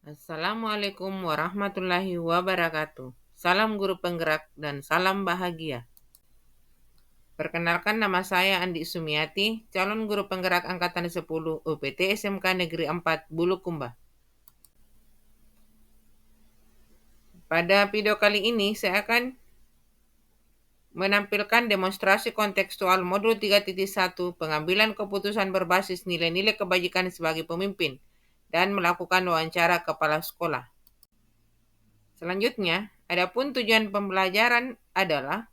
Assalamualaikum warahmatullahi wabarakatuh. Salam guru penggerak dan salam bahagia. Perkenalkan, nama saya Andi Sumiati, calon guru penggerak angkatan 10 UPT SMK Negeri 4 Bulukumba. Pada video kali ini saya akan menampilkan demonstrasi kontekstual modul 3.1 pengambilan keputusan berbasis nilai-nilai kebajikan sebagai pemimpin dan melakukan wawancara kepala sekolah. Selanjutnya, adapun tujuan pembelajaran adalah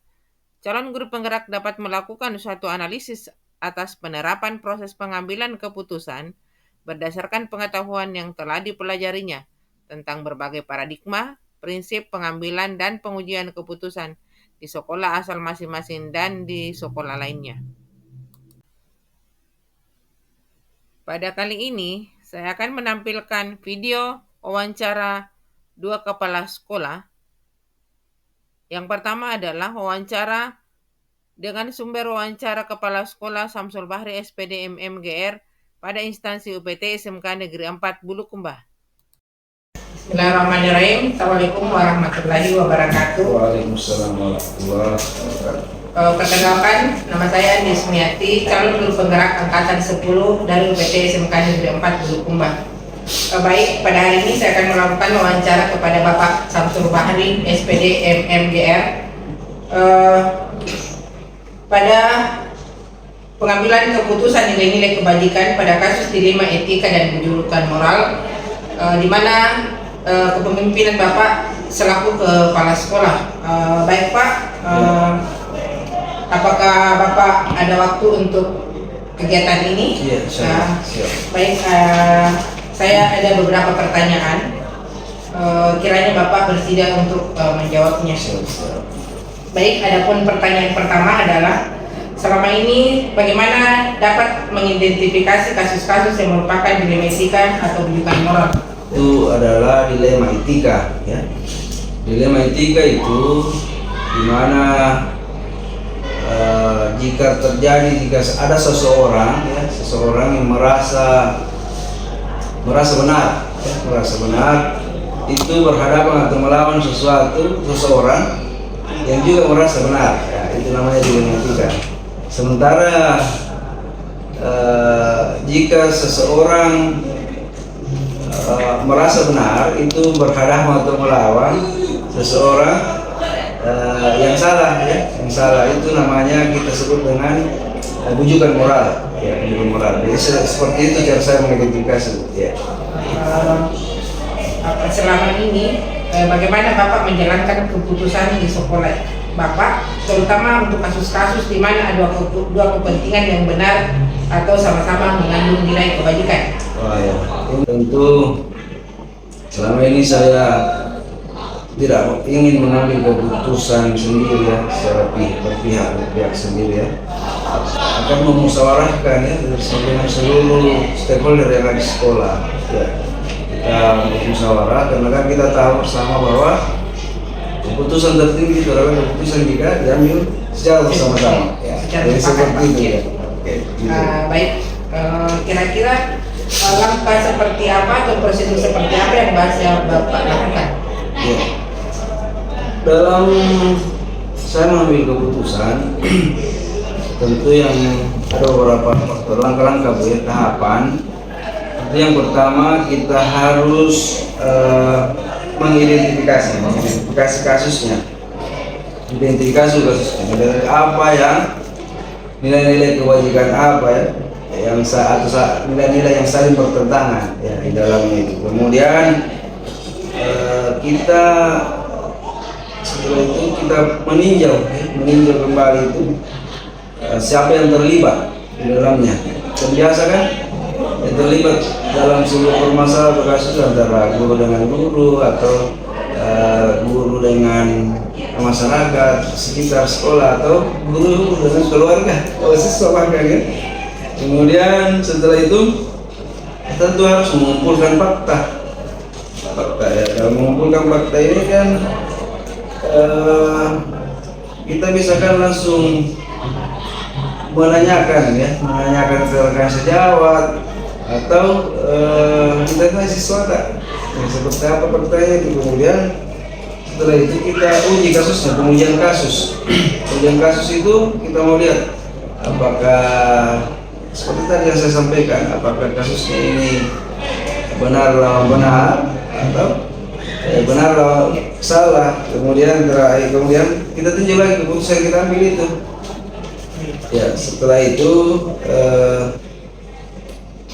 calon guru penggerak dapat melakukan suatu analisis atas penerapan proses pengambilan keputusan berdasarkan pengetahuan yang telah dipelajarinya tentang berbagai paradigma, prinsip pengambilan dan pengujian keputusan di sekolah asal masing-masing dan di sekolah lainnya. Pada kali ini, saya akan menampilkan video wawancara dua kepala sekolah. Yang pertama adalah wawancara dengan sumber wawancara Kepala Sekolah Samsul Bahri SPD MMGR pada instansi UPT SMK Negeri 4 Bulukumba. Bismillahirrahmanirrahim. Assalamualaikum warahmatullahi wabarakatuh. Waalaikumsalam warahmatullahi wabarakatuh. Perkenalkan, nama saya Andi Sumiati, calon guru penggerak angkatan 10 dari UPT SMK Negeri 4 Bulukumba. Baik, pada hari ini saya akan melakukan wawancara kepada Bapak Samsul Bahri SPD MMGR pada pengambilan keputusan nilai-nilai kebajikan pada kasus dilema etika dan penjulukan moral, di mana kepemimpinan Bapak selaku kepala sekolah. Baik Pak, apakah Bapak ada waktu untuk kegiatan ini? Iya, siap. Baik, saya ada beberapa pertanyaan. Kiranya Bapak bersedia untuk menjawabnya. Baik, adapun pertanyaan pertama adalah, selama ini bagaimana dapat mengidentifikasi kasus-kasus yang merupakan dilema etika atau penjulukan moral? Itu adalah dilema etika, ya. Dilema etika itu dimana jika ada seseorang yang merasa benar, itu berhadapan atau melawan seseorang yang juga merasa benar, ya, itu namanya dilema etika. Sementara jika seseorang merasa benar, itu berhadapan atau melawan seseorang yang salah, ya, yang salah, itu namanya kita sebut dengan bujukan moral, ya, bujukan moral. Jadi seperti itu cara saya mengidentifikasi, ya. Selama ini bagaimana Bapak menjalankan keputusan di sekolah Bapak, terutama untuk kasus-kasus di mana ada dua kepentingan yang benar atau sama-sama mengandung nilai kebajikan? Oh, ya. Tentu selama ini saya tidak ingin mengambil keputusan sendiri, ya, secara berpihak sendiri, ya. Akan memusyawarahkan, ya, dengan seluruh stakeholder yang ada di sekolah, ya. Kita bermusyawarah karena kan kita tahu bersama bahwa keputusan tertinggi itu adalah keputusan jika diambil secara bersama-sama, ya. Jadi seperti itu, ya. Oke, gitu. Baik, kira-kira langkah seperti apa atau prosedur seperti apa yang Bapak lakukan? Ya. Dalam saya mengambil keputusan, tentu yang ada beberapa faktor langkah-langkah, ya, tahapan. Yang pertama, kita harus mengidentifikasi kasusnya, dari apa yang nilai-nilai kewajiban apa, ya, yang nilai-nilai yang saling bertentangan, ya, di dalamnya itu. Kemudian setelah itu kita meninjau kembali itu siapa yang terlibat di dalamnya. Dan biasa kan yang terlibat dalam sebuah permasalahan kasus antara guru dengan guru atau guru dengan masyarakat sekitar sekolah atau guru dengan keluarga atau siswa bahkan, ya. Kemudian setelah itu tentu harus mengumpulkan fakta, ya. Kalau mengumpulkan fakta ini kan kita bisa kan langsung menanyakan ke rekan sejawat atau kita kasih swasta. Nah, seperti apa pertanyaan, kemudian setelah itu kita uji kasusnya, pengujian kasus. Pengujian kasus itu kita mau lihat apakah seperti tadi yang saya sampaikan, apakah kasusnya ini benar lawan benar atau benar lawan salah. Kemudian kemudian kita tinjau lagi keputusan yang kita ambil itu. Ya, setelah itu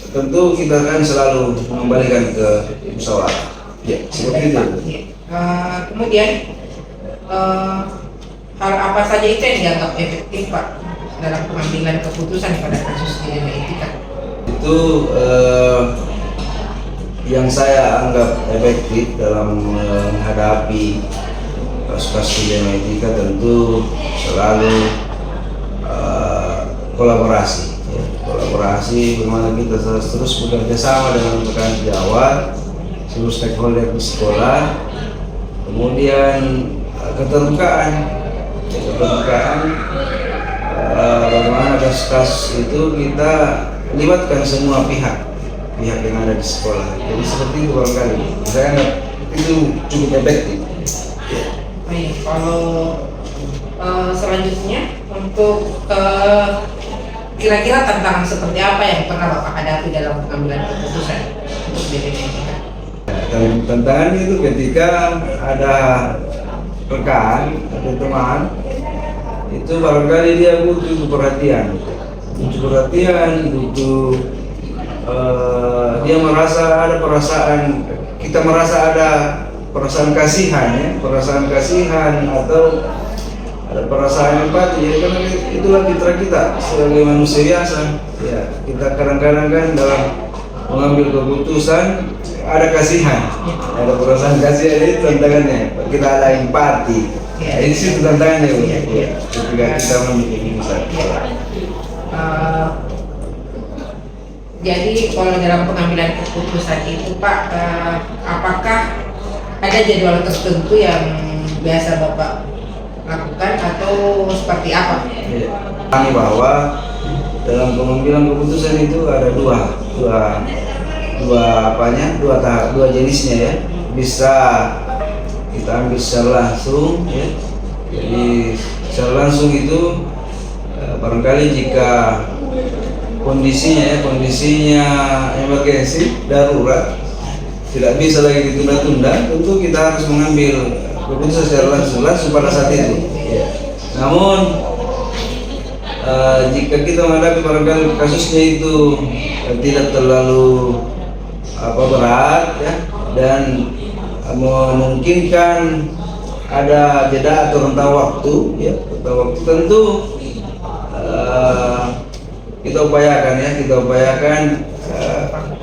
tentu kita akan selalu mengembalikan ke musyawarah. Ya, seperti itu. Kemudian hal apa saja itu yang dianggap efektif Pak dalam pengambilan keputusan pada kasus dilema etika? Itu yang saya anggap efektif dalam menghadapi kasus-kasus dilema etika tentu selalu kolaborasi. Ya. Kolaborasi bagaimana kita terus bekerja sama dengan rekan sejawat, seluruh stakeholder di sekolah, kemudian keterbukaan, bagaimana kasus-kasus itu kita libatkan semua pihak yang ada di sekolah. Jadi seperti itu barangkali. Saya anggap itu cukup efektif. Baik, kalau selanjutnya untuk kira-kira tantangan seperti apa yang pernah Bapak hadapi dalam pengambilan keputusan untuk dilema etika? Tantangannya itu ketika ada rekan atau teman itu barangkali dia butuh perhatian, butuh dia merasa ada perasaan, kita merasa ada perasaan kasihan, ya, perasaan kasihan atau ada perasaan empati. Jadi karena itulah fitrah kita sebagai manusia biasa. Ya, kita kadang-kadang kan dalam mengambil keputusan ada kasihan, ada perasaan kasihan, itu tantangannya. Kita ada empati. Ya, ini sih tantangannya, ya. Ketika kita mengambil keputusan. Jadi kalau dalam pengambilan keputusan itu Pak, apakah ada jadwal tertentu yang biasa Bapak lakukan atau seperti apa? Kami bahwa dalam pengambilan keputusan itu ada dua jenisnya, ya. Bisa kita ambil secara langsung, ya. Jadi secara langsung itu barangkali jika kondisinya emergensi, darurat, tidak bisa lagi ditunda-tunda, tentu kita harus mengambil keputusan secara langsung pada saat itu. Ya. Namun jika kita menghadapi barangkali kasusnya itu tidak terlalu berat, ya, dan memungkinkan ada jeda atau rentang waktu, ya, tentu kita upayakan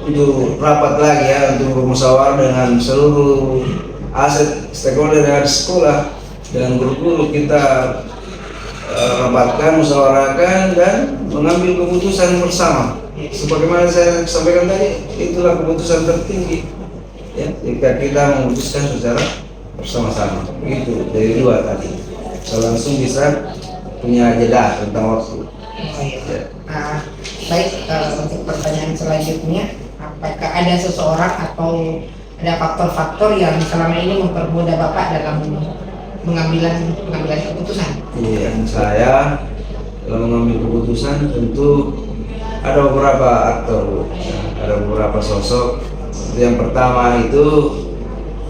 untuk rapat lagi, ya, untuk bermusyawarah dengan seluruh aset stakeholder yang ada di sekolah dan guru-guru. Kita rapatkan, musyawarahkan dan mengambil keputusan bersama. Sebagaimana saya sampaikan tadi, itulah keputusan tertinggi, ya, jika kita memutuskan secara bersama-sama. Begitu dari dua tadi. Langsung bisa punya jeda tentang waktu. Ya. Baik, untuk pertanyaan selanjutnya, apakah ada seseorang atau ada faktor-faktor yang selama ini mempermudah Bapak dalam pengambilan keputusan? Iya, saya dalam mengambil keputusan tentu ada beberapa aktor, ada beberapa sosok. Yang pertama itu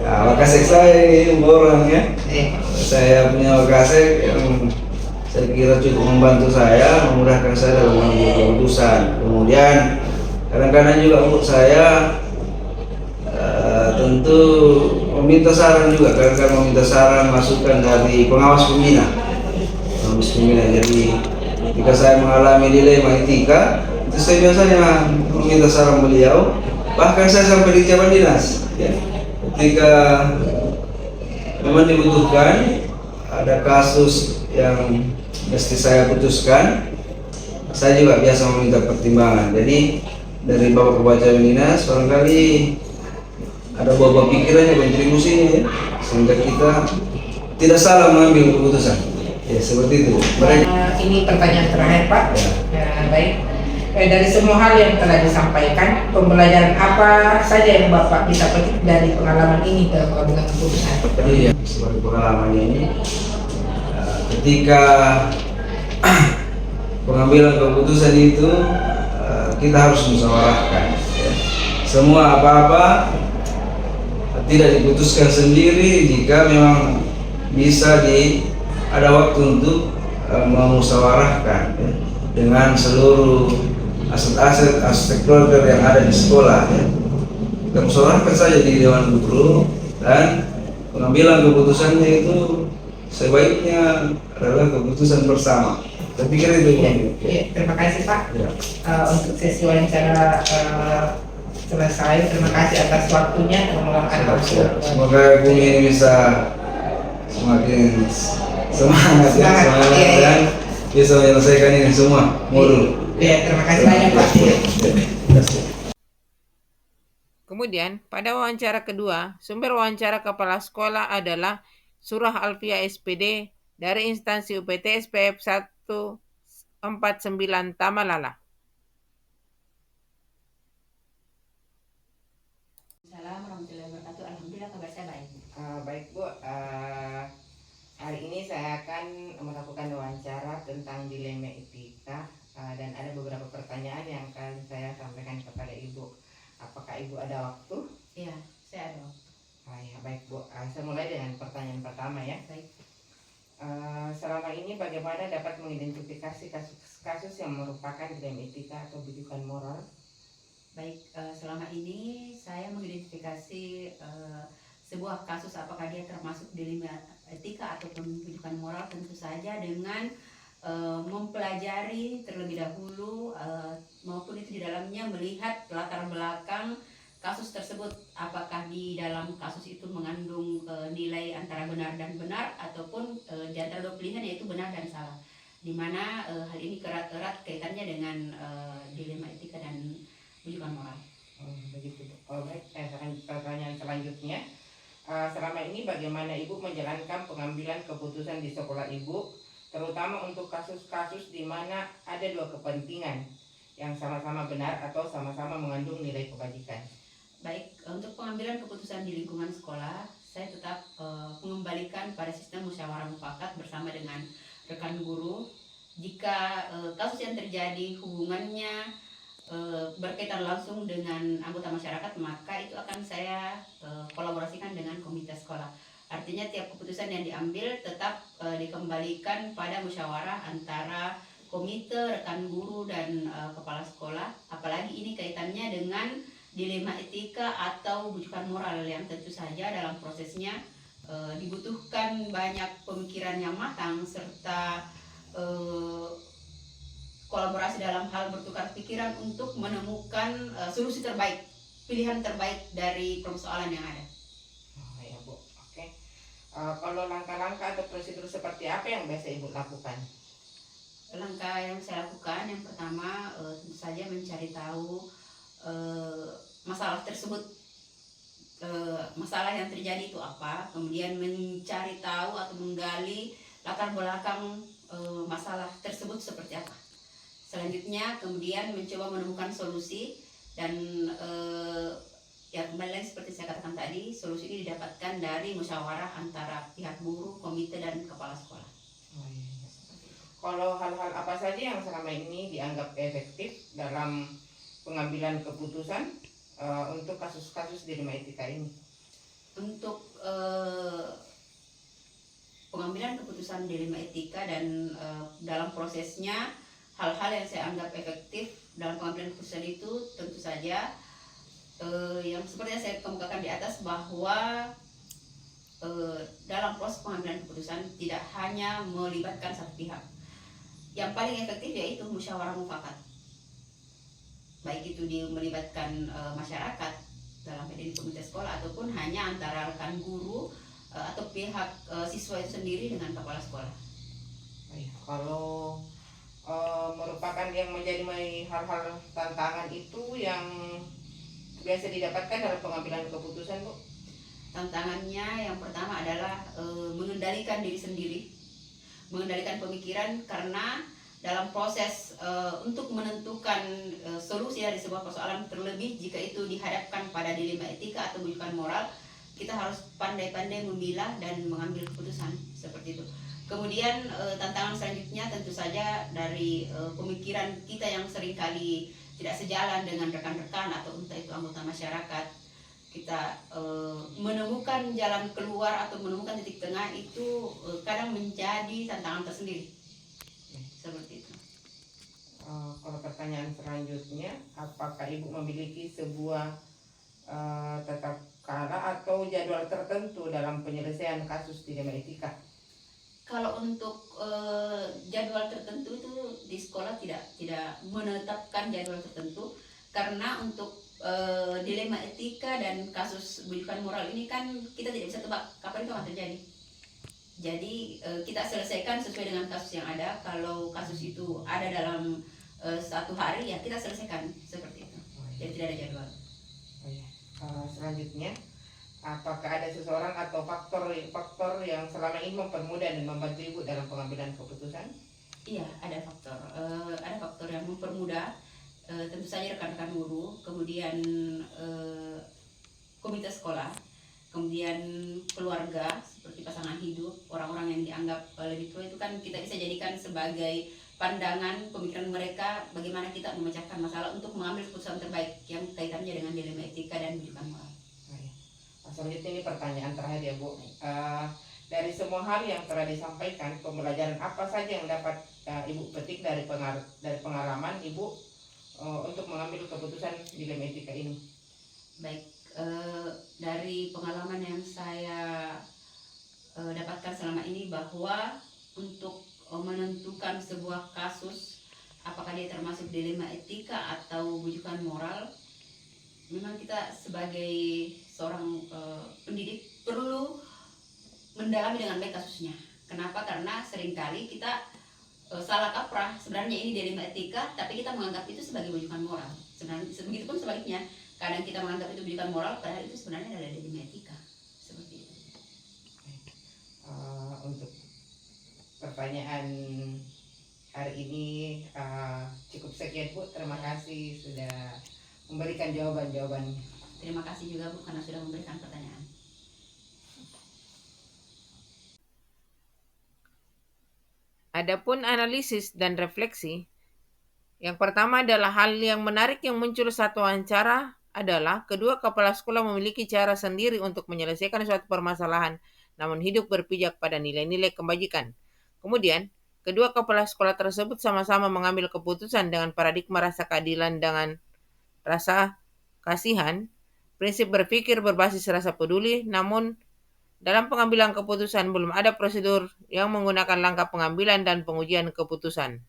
ya, Wakasek saya ini orang, ya. Saya punya Wakasek yang saya kira cukup membantu saya, memudahkan saya dalam mengambil keputusan. Kemudian kadang-kadang juga untuk saya tentu meminta saran juga, kadang-kadang meminta saran, masukan dari pengawas pembina. Jadi ketika saya mengalami dilema etika, itu saya biasanya meminta saran beliau. Bahkan saya sampai di jabat dinas, ya. Ketika memang dibutuhkan ada kasus yang mesti saya putuskan, saya juga biasa meminta pertimbangan. Jadi dari Bapak Kepala Jabat Dinas barangkali ada buah pikirannya, kontribusinya, ya, sehingga kita tidak salah mengambil keputusan. Ya, seperti itu. Ini pertanyaan terakhir Pak. Ya. Baik, Dari semua hal yang telah disampaikan, pembelajaran apa saja yang Bapak bisa petik dari pengalaman ini dalam pengambilan keputusan? Iya, sebagai pengalaman ini, ketika pengambilan keputusan itu kita harus musyawarahkan. Ya. Semua apa-apa tidak diputuskan sendiri jika memang bisa ada waktu untuk memusyawarahkan ya, dengan seluruh aset-aset stakeholder yang ada di sekolah ya. Kita musyawarahkan saja di Dewan Guru dan pengambilan keputusannya itu sebaiknya adalah keputusan bersama. Saya pikir itu. Ya, terima kasih Pak. Ya. Untuk sesi wawancara selesai. Terima kasih atas waktunya dan meluangkan waktu. Semoga bumi ini bisa semakin semangat ya, dan bisa menyelesaikan ini semua modul. Ya, terima kasih banyak Pak. Kemudian, pada wawancara kedua, sumber wawancara kepala sekolah adalah Surah Alfiah SPD dari instansi UPT SPF 149 Tamalala. Assalamualaikum warahmatullahi wabarakatuh. Alhamdulillah kabar saya baik. Baik Bu, hari ini saya akan melakukan wawancara tentang dilema etika dan ada beberapa pertanyaan yang akan saya sampaikan kepada Ibu. Apakah Ibu ada waktu? Iya, saya ada waktu. Ya, baik Bu, saya mulai dengan pertanyaan pertama ya. Baik. Selama ini bagaimana dapat mengidentifikasi kasus-kasus yang merupakan dilema etika atau bujukan moral? Baik, selama ini saya mengidentifikasi sebuah kasus apakah dia termasuk dilema etika ataupun bujukan moral tentu saja dengan mempelajari terlebih dahulu maupun itu di dalamnya melihat latar belakang kasus tersebut, apakah di dalam kasus itu mengandung nilai antara benar dan benar ataupun di antara dua pilihan yaitu benar dan salah, dimana hal ini erat kaitannya dengan dilema etika dan bujukan moral. Begitu. Baik, pertanyaan selanjutnya. Selama ini bagaimana Ibu menjalankan pengambilan keputusan di sekolah Ibu, terutama untuk kasus-kasus di mana ada dua kepentingan yang sama-sama benar atau sama-sama mengandung nilai kebajikan? Baik, untuk pengambilan keputusan di lingkungan sekolah, saya tetap mengembalikan pada sistem musyawarah mufakat bersama dengan rekan guru. Jika kasus yang terjadi hubungannya berkaitan langsung dengan anggota masyarakat, maka itu akan saya kolaborasikan dengan komite sekolah. Artinya tiap keputusan yang diambil tetap dikembalikan pada musyawarah antara komite, rekan guru, dan kepala sekolah. Apalagi ini kaitannya dengan dilema etika atau bujukan moral yang tentu saja dalam prosesnya dibutuhkan banyak pemikiran yang matang serta kolaborasi dalam hal bertukar pikiran untuk menemukan solusi terbaik, pilihan terbaik dari persoalan yang ada. Ya Bu, oke. Kalau langkah-langkah atau prosedur seperti apa yang biasa Ibu lakukan? Langkah yang saya lakukan yang pertama tentu saja mencari tahu masalah tersebut, masalah yang terjadi itu apa, kemudian mencari tahu atau menggali latar belakang masalah tersebut seperti apa. Selanjutnya kemudian mencoba menemukan solusi dan ya kembali lagi seperti saya katakan tadi, solusi ini didapatkan dari musyawarah antara pihak guru, komite, dan kepala sekolah. Kalau hal-hal apa saja yang selama ini dianggap efektif dalam pengambilan keputusan untuk kasus-kasus dilema etika ini? Untuk pengambilan keputusan dilema etika dan dalam prosesnya hal-hal yang saya anggap efektif dalam pengambilan keputusan itu tentu saja yang seperti yang saya kemukakan di atas, bahwa dalam proses pengambilan keputusan tidak hanya melibatkan satu pihak. Yang paling efektif yaitu musyawarah mufakat, baik itu melibatkan masyarakat dalam ini komite sekolah ataupun hanya antara rekan guru atau pihak siswa itu sendiri dengan kepala sekolah. Kalau merupakan yang menjadi hal-hal tantangan itu yang biasa didapatkan dalam pengambilan keputusan Bu? Tantangannya yang pertama adalah mengendalikan diri sendiri, mengendalikan pemikiran, karena dalam proses untuk menentukan solusi dari sebuah persoalan, terlebih jika itu dihadapkan pada dilema etika atau rujukan moral, kita harus pandai-pandai memilah dan mengambil keputusan seperti itu. Kemudian tantangan selanjutnya tentu saja dari pemikiran kita yang seringkali tidak sejalan dengan rekan-rekan atau entah itu anggota masyarakat. Kita menemukan jalan keluar atau menemukan titik tengah itu kadang menjadi tantangan tersendiri. Seperti itu. Kalau pertanyaan selanjutnya, apakah Ibu memiliki sebuah tetap kala atau jadwal tertentu dalam penyelesaian kasus dilema etika? Kalau untuk jadwal tertentu itu di sekolah tidak menetapkan jadwal tertentu, karena untuk dilema etika dan kasus bujukan moral ini kan kita tidak bisa tebak kapan itu akan terjadi. Jadi kita selesaikan sesuai dengan kasus yang ada. Kalau kasus itu ada dalam 1 hari, ya kita selesaikan seperti itu. Jadi tidak ada jadwal. Selanjutnya, apakah ada seseorang atau faktor yang selama ini mempermudah dan membantu Ibu dalam pengambilan keputusan? Iya, ada faktor. Ada faktor yang mempermudah. Tentu saja rekan-rekan guru, kemudian komite sekolah, kemudian keluarga seperti pasangan hidup, orang-orang yang dianggap lebih tua, itu kan kita bisa jadikan sebagai pandangan pemikiran mereka bagaimana kita memecahkan masalah untuk mengambil keputusan terbaik yang kaitannya dengan dilema etika dan bujukan moral. Selanjutnya ini pertanyaan terakhir ya Bu. Dari semua hal yang telah disampaikan, pembelajaran apa saja yang dapat Ibu petik dari pengalaman Ibu untuk mengambil keputusan dilema etika ini? Baik, dari pengalaman yang saya dapatkan selama ini, bahwa untuk menentukan sebuah kasus apakah dia termasuk dilema etika atau bujukan moral, memang kita sebagai seorang pendidik perlu mendalami dengan baik kasusnya. Kenapa? Karena seringkali kita salah kaprah, sebenarnya ini dilema etika, tapi kita menganggap itu sebagai bujukan moral. Sebenarnya begitu pun sebaliknya, kadang kita menganggap itu bujukan moral, padahal itu sebenarnya adalah dilema etika. Seperti itu. Untuk pertanyaan hari ini cukup sekian Bu. Terima kasih sudah memberikan jawaban-jawabannya. Terima kasih juga Bu karena sudah memberikan pertanyaan. Adapun analisis dan refleksi, yang pertama adalah hal yang menarik yang muncul saat wawancara adalah kedua kepala sekolah memiliki cara sendiri untuk menyelesaikan suatu permasalahan, namun hidup berpijak pada nilai-nilai kebajikan. Kemudian, kedua kepala sekolah tersebut sama-sama mengambil keputusan dengan paradigma rasa keadilan dengan rasa kasihan, prinsip berpikir berbasis rasa peduli, namun dalam pengambilan keputusan belum ada prosedur yang menggunakan langkah pengambilan dan pengujian keputusan.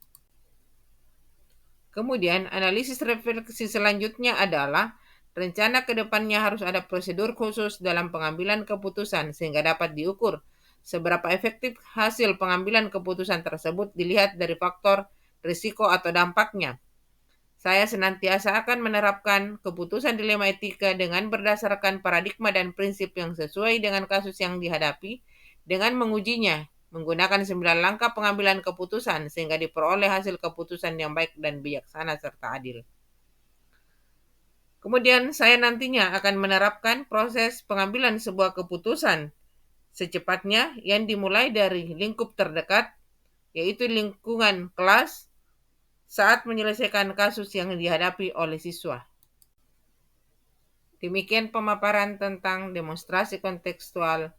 Kemudian, analisis refleksi selanjutnya adalah rencana ke depannya harus ada prosedur khusus dalam pengambilan keputusan sehingga dapat diukur seberapa efektif hasil pengambilan keputusan tersebut dilihat dari faktor risiko atau dampaknya. Saya senantiasa akan menerapkan keputusan dilema etika dengan berdasarkan paradigma dan prinsip yang sesuai dengan kasus yang dihadapi, dengan mengujinya menggunakan 9 langkah pengambilan keputusan sehingga diperoleh hasil keputusan yang baik dan bijaksana serta adil. Kemudian saya nantinya akan menerapkan proses pengambilan sebuah keputusan secepatnya yang dimulai dari lingkup terdekat, yaitu lingkungan kelas, saat menyelesaikan kasus yang dihadapi oleh siswa. Demikian pemaparan tentang demonstrasi kontekstual.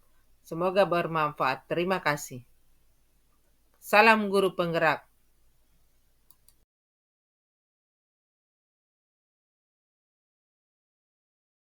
Semoga bermanfaat. Terima kasih. Salam guru penggerak.